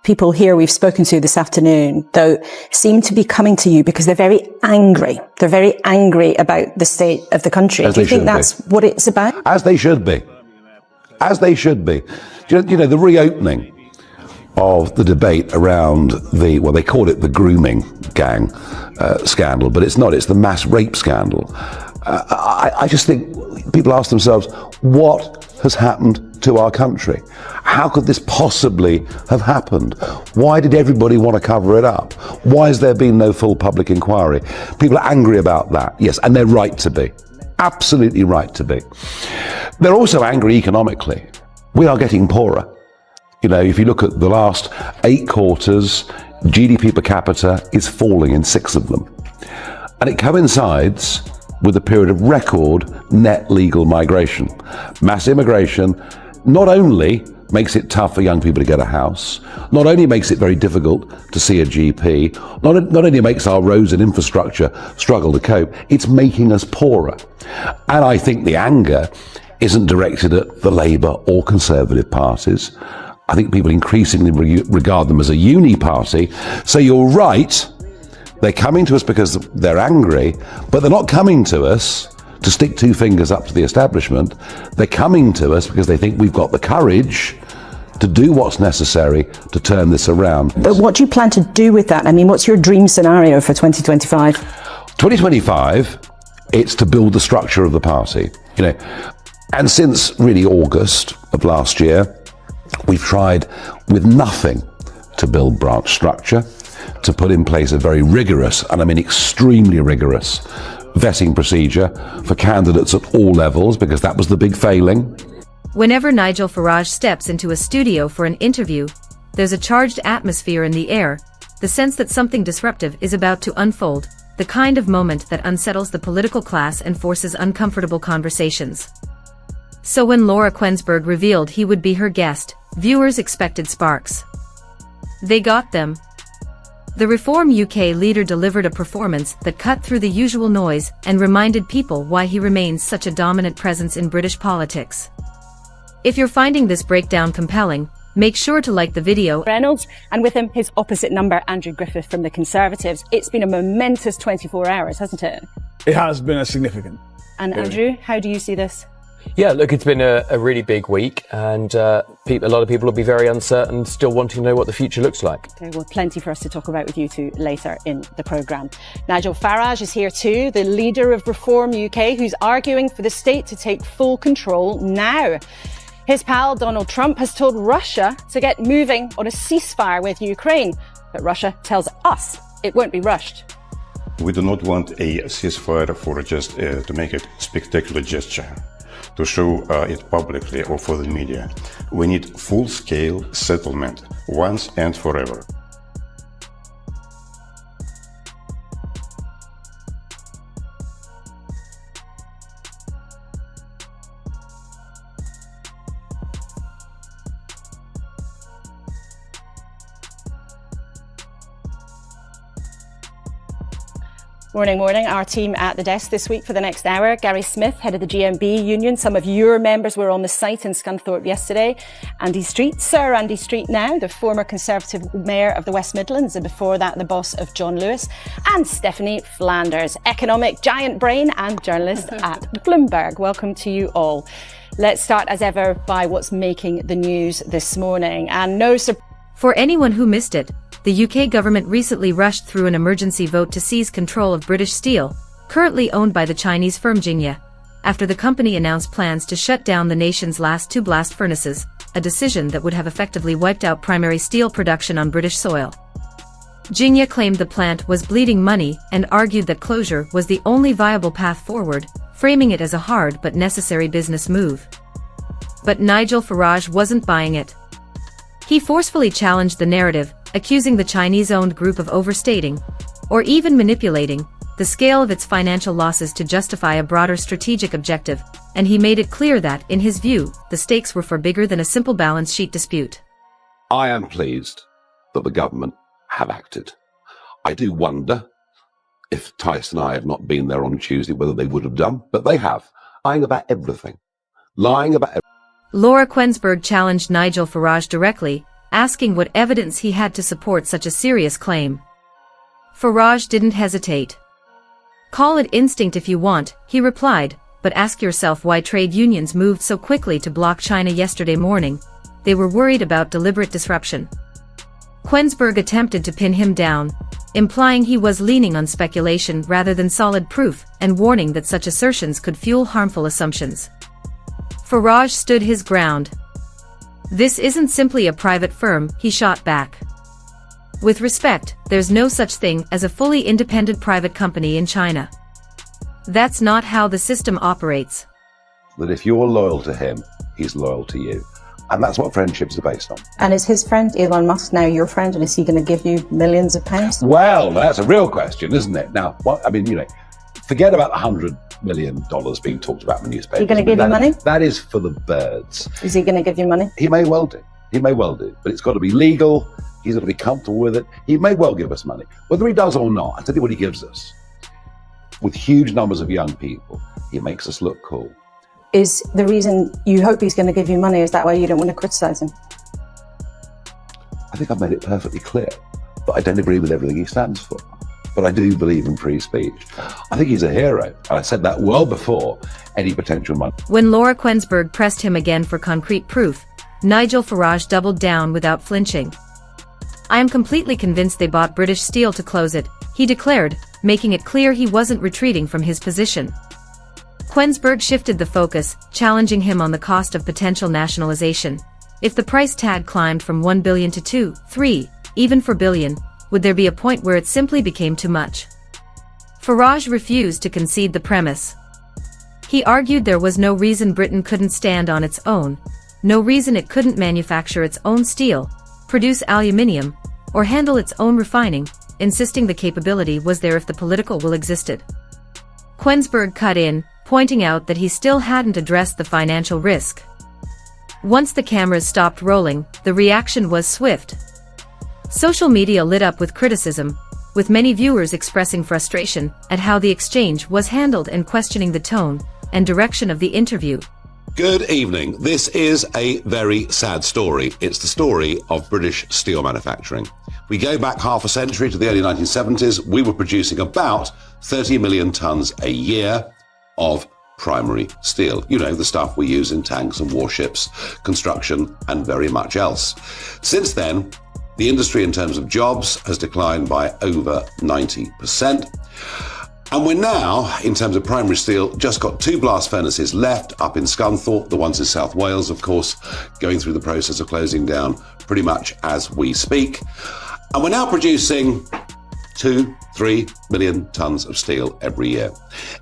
people here we've spoken to this afternoon, though, seem to be coming to you because they're very angry. They're very angry about the state of the country. Do you think that's what it's about? As they should be. As they should be. You know, the reopening of the debate around well, they call it the grooming gang scandal, but it's not. It's the mass rape scandal. I just think people ask themselves, what has happened to our country? How could this possibly have happened? Why did everybody want to cover it up? Why has there been no full public inquiry? People are angry about that, yes, and they're right to be. Absolutely right to be. They're also angry economically. We are getting poorer. You know, if you look at the last 8 quarters, GDP per capita is falling in 6 of them. And it coincides with a period of record net legal migration. Mass immigration not only makes it tough for young people to get a house, not only makes it very difficult to see a GP, not only makes our roads and infrastructure struggle to cope, it's making us poorer. And I think the anger isn't directed at the Labour or Conservative parties. I think people increasingly regard them as a uni party. So you're right, they're coming to us because they're angry, but they're not coming to us to stick 2 fingers up to the establishment. They're coming to us because they think we've got the courage to do what's necessary to turn this around. But what do you plan to do with that? I mean, what's your dream scenario for 2025? 2025, it's to build the structure of the party. You know, and since really August of last year, we've tried with nothing to build branch structure, to put in place a very rigorous, and I mean extremely rigorous, vetting procedure for candidates at all levels, because that was the big failing. Whenever Nigel Farage steps into a studio for an interview, there's a charged atmosphere in the air, the sense that something disruptive is about to unfold, the kind of moment that unsettles the political class and forces uncomfortable conversations. So when Laura Kuenssberg revealed he would be her guest, viewers expected sparks. They got them. The Reform UK leader delivered a performance that cut through the usual noise and reminded people why he remains such a dominant presence in British politics. If you're finding this breakdown compelling, make sure to like the video. Reynolds, and with him his opposite number, Andrew Griffith from the Conservatives. It's been a momentous 24 hours, hasn't it? It has been a significant. And Andrew, how do you see this? Yeah, look, it's been a really big week, and a lot of people will be very uncertain, still wanting to know what the future looks like. Okay, well, plenty for us to talk about with you two later in the programme. Nigel Farage is here too, the leader of Reform UK, who's arguing for the state to take full control now. His pal Donald Trump has told Russia to get moving on a ceasefire with Ukraine, but Russia tells us it won't be rushed. We do not want a ceasefire for just to make a spectacular gesture, to show it publicly or for the media. We need full-scale settlement, once and forever. Morning, morning. Our team at the desk this week for the next hour. Gary Smith, head of the GMB union. Some of your members were on the site in Scunthorpe yesterday. Andy Street, Sir Andy Street now, the former Conservative Mayor of the West Midlands, and before that the boss of John Lewis. And Stephanie Flanders, economic giant brain and journalist at Bloomberg. Welcome to you all. Let's start as ever by what's making the news this morning. And no surprise. For anyone who missed it, the UK government recently rushed through an emergency vote to seize control of British Steel, currently owned by the Chinese firm Jinye, after the company announced plans to shut down the nation's last 2 blast furnaces, a decision that would have effectively wiped out primary steel production on British soil. Jinye claimed the plant was bleeding money and argued that closure was the only viable path forward, framing it as a hard but necessary business move. But Nigel Farage wasn't buying it. He forcefully challenged the narrative, accusing the Chinese-owned group of overstating, or even manipulating, the scale of its financial losses to justify a broader strategic objective, and he made it clear that, in his view, the stakes were far bigger than a simple balance sheet dispute. I am pleased that the government have acted. I do wonder if Tyson and I had not been there on Tuesday, whether they would have done, but they have. Lying about everything. Lying about everything. Laura Kuenssberg challenged Nigel Farage directly, asking what evidence he had to support such a serious claim. Farage didn't hesitate. "Call it instinct if you want," he replied, "but ask yourself why trade unions moved so quickly to block China yesterday morning. They were worried about deliberate disruption." Kuenssberg attempted to pin him down, implying he was leaning on speculation rather than solid proof, and warning that such assertions could fuel harmful assumptions. Farage stood his ground. "This isn't simply a private firm," he shot back. "With respect, there's no such thing as a fully independent private company in China. That's not how the system operates." That if you're loyal to him, he's loyal to you. And that's what friendships are based on. And is his friend Elon Musk now your friend, and is he going to give you millions of pounds? Well, that's a real question, isn't it? Now, forget about the $100 million being talked about in the newspapers. Is he going to give you money? That is for the birds. Is he going to give you money? He may well do. He may well do. But it's got to be legal. He's got to be comfortable with it. He may well give us money. Whether he does or not, I'll tell you what he gives us. With huge numbers of young people, he makes us look cool. Is the reason you hope he's going to give you money, is that why you don't want to criticise him? I think I've made it perfectly clear that I don't agree with everything he stands for. But I do believe in free speech. I think he's a hero. And I said that well before any potential money. When Laura Kuenssberg pressed him again for concrete proof, Nigel Farage doubled down without flinching. "I am completely convinced they bought British steel to close it," he declared, making it clear he wasn't retreating from his position. Kuenssberg shifted the focus, challenging him on the cost of potential nationalization. If the price tag climbed from 1 billion to 2, 3, even 4 billion, would there be a point where it simply became too much? Farage refused to concede the premise. He argued there was no reason Britain couldn't stand on its own, no reason it couldn't manufacture its own steel, produce aluminium, or handle its own refining, insisting the capability was there if the political will existed. Kuenssberg cut in, pointing out that he still hadn't addressed the financial risk. Once the cameras stopped rolling, the reaction was swift. Social media lit up with criticism, with many viewers expressing frustration at how the exchange was handled and questioning the tone and direction of the interview. Good evening. This is a very sad story. It's the story of British steel manufacturing. We go back half a century to the early 1970s. We were producing about 30 million tons a year of primary steel. You know, the stuff we use in tanks and warships, construction, and very much else. Since then, the industry in terms of jobs has declined by over 90%. And we're now, in terms of primary steel, just got 2 blast furnaces left up in Scunthorpe, the ones in South Wales, of course, going through the process of closing down pretty much as we speak. And we're now producing 2-3 million tons of steel every year.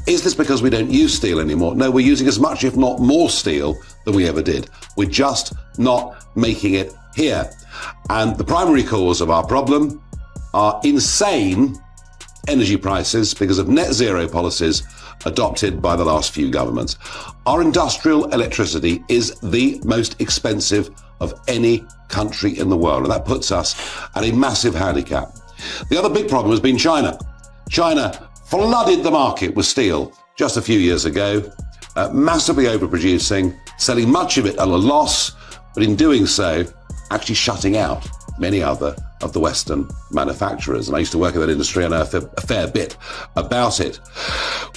Is this because we don't use steel anymore? No, we're using as much, if not more steel than we ever did. We're just not making it here. And the primary cause of our problem are insane energy prices because of net zero policies adopted by the last few governments. Our industrial electricity is the most expensive of any country in the world, and that puts us at a massive handicap. The other big problem has been China. China flooded the market with steel just a few years ago, massively overproducing, selling much of it at a loss, but in doing so, actually shutting out many other of the Western manufacturers. And I used to work in that industry and I know a fair bit about it.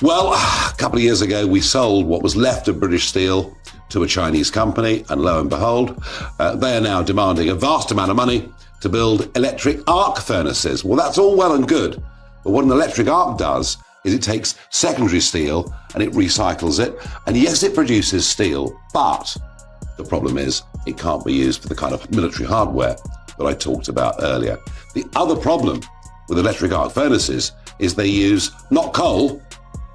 Well, a couple of years ago, we sold what was left of British steel to a Chinese company, and lo and behold, they are now demanding a vast amount of money to build electric arc furnaces. Well, that's all well and good, but what an electric arc does is it takes secondary steel and it recycles it. And yes, it produces steel, but the problem is it can't be used for the kind of military hardware that I talked about earlier. The other problem with electric arc furnaces is they use not coal,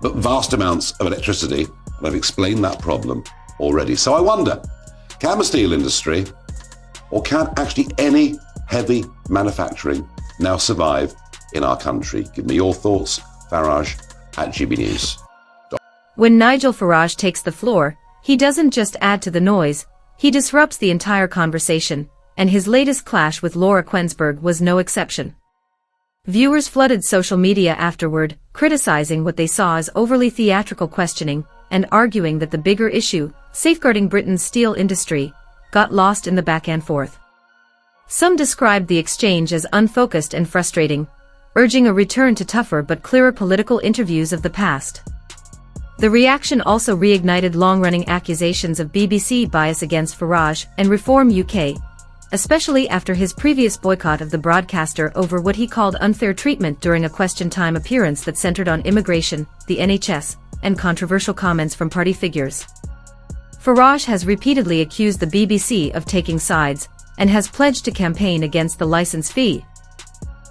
but vast amounts of electricity. And I've explained that problem already. So I wonder, can the steel industry, or can actually any heavy manufacturing now survive in our country? Give me your thoughts, Farage at GB News. When Nigel Farage takes the floor, he doesn't just add to the noise, he disrupts the entire conversation, and his latest clash with Laura Kuenssberg was no exception. Viewers flooded social media afterward, criticizing what they saw as overly theatrical questioning, and arguing that the bigger issue, safeguarding Britain's steel industry, got lost in the back and forth. Some described the exchange as unfocused and frustrating, urging a return to tougher but clearer political interviews of the past. The reaction also reignited long-running accusations of BBC bias against Farage and Reform UK, especially after his previous boycott of the broadcaster over what he called unfair treatment during a question time appearance that centered on immigration, the NHS, and controversial comments from party figures. Farage has repeatedly accused the BBC of taking sides, and has pledged to campaign against the licence fee.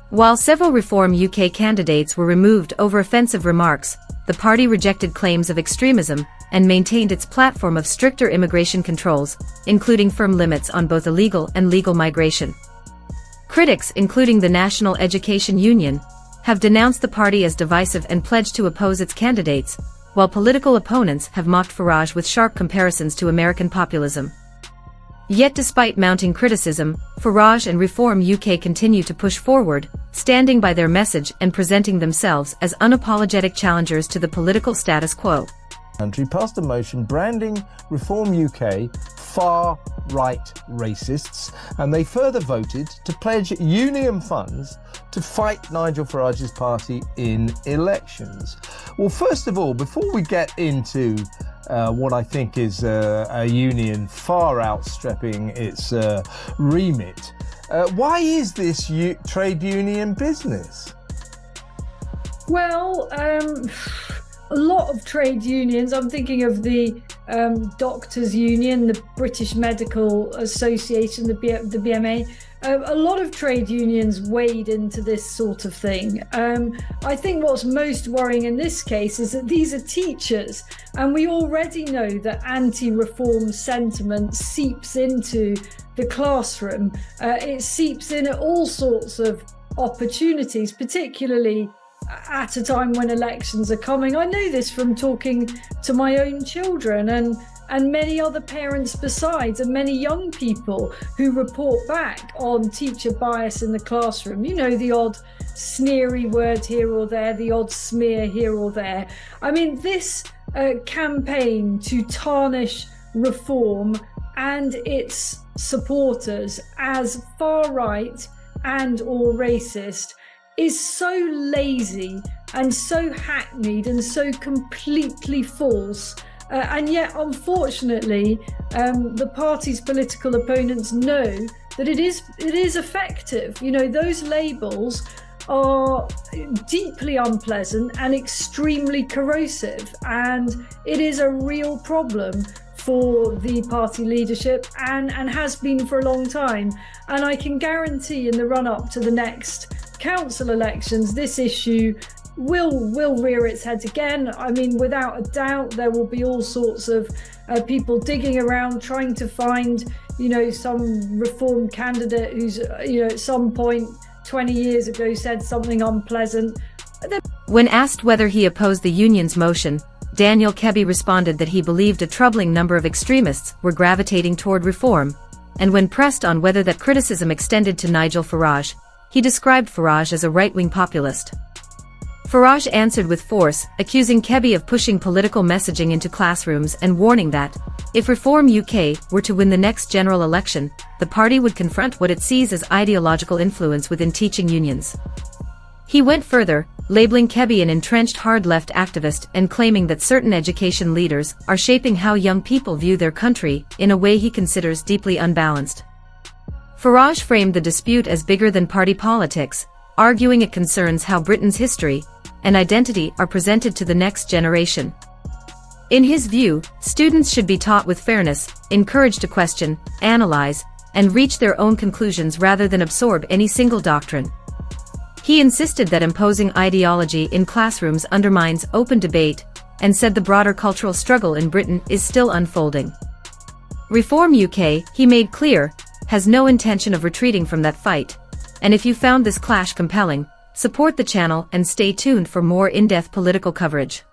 While several Reform UK candidates were removed over offensive remarks, the party rejected claims of extremism and maintained its platform of stricter immigration controls, including firm limits on both illegal and legal migration. Critics, including the National Education Union, have denounced the party as divisive and pledged to oppose its candidates, while political opponents have mocked Farage with sharp comparisons to American populism. Yet despite mounting criticism, Farage and Reform UK continue to push forward, standing by their message and presenting themselves as unapologetic challengers to the political status quo. Country passed a motion branding Reform UK far-right racists, and they further voted to pledge union funds to fight Nigel Farage's party in elections. Well, first of all, before we get into what I think is a union far outstripping its remit, why is this trade union business? Well, a lot of trade unions, I'm thinking of the Doctors Union, the British Medical Association, the BMA, a lot of trade unions wade into this sort of thing. I think what's most worrying in this case is that these are teachers, and we already know that anti-reform sentiment seeps into the classroom. It seeps in at all sorts of opportunities, particularly at a time when elections are coming. I know this from talking to my own children and many other parents besides, and many young people who report back on teacher bias in the classroom. You know, the odd sneery word here or there, the odd smear here or there. I mean, this campaign to tarnish reform and its supporters as far right and or racist is so lazy and so hackneyed and so completely false. And yet, unfortunately, the party's political opponents know that it is effective. You know, those labels are deeply unpleasant and extremely corrosive, and it is a real problem for the party leadership and has been for a long time. And I can guarantee in the run-up to the next council elections, this issue will rear its head again. I mean, without a doubt, there will be all sorts of people digging around trying to find, you know, some reform candidate who's, you know, at some point 20 years ago said something unpleasant. When asked whether he opposed the union's motion, Daniel Kebby responded that he believed a troubling number of extremists were gravitating toward reform, and when pressed on whether that criticism extended to Nigel Farage, he described Farage as a right-wing populist. Farage answered with force, accusing Kebby of pushing political messaging into classrooms and warning that, if Reform UK were to win the next general election, the party would confront what it sees as ideological influence within teaching unions. He went further, labeling Kebby an entrenched hard-left activist and claiming that certain education leaders are shaping how young people view their country in a way he considers deeply unbalanced. Farage framed the dispute as bigger than party politics, arguing it concerns how Britain's history and identity are presented to the next generation. In his view, students should be taught with fairness, encouraged to question, analyze, and reach their own conclusions rather than absorb any single doctrine. He insisted that imposing ideology in classrooms undermines open debate, and said the broader cultural struggle in Britain is still unfolding. Reform UK, he made clear, has no intention of retreating from that fight, and if you found this clash compelling, support the channel and stay tuned for more in-depth political coverage.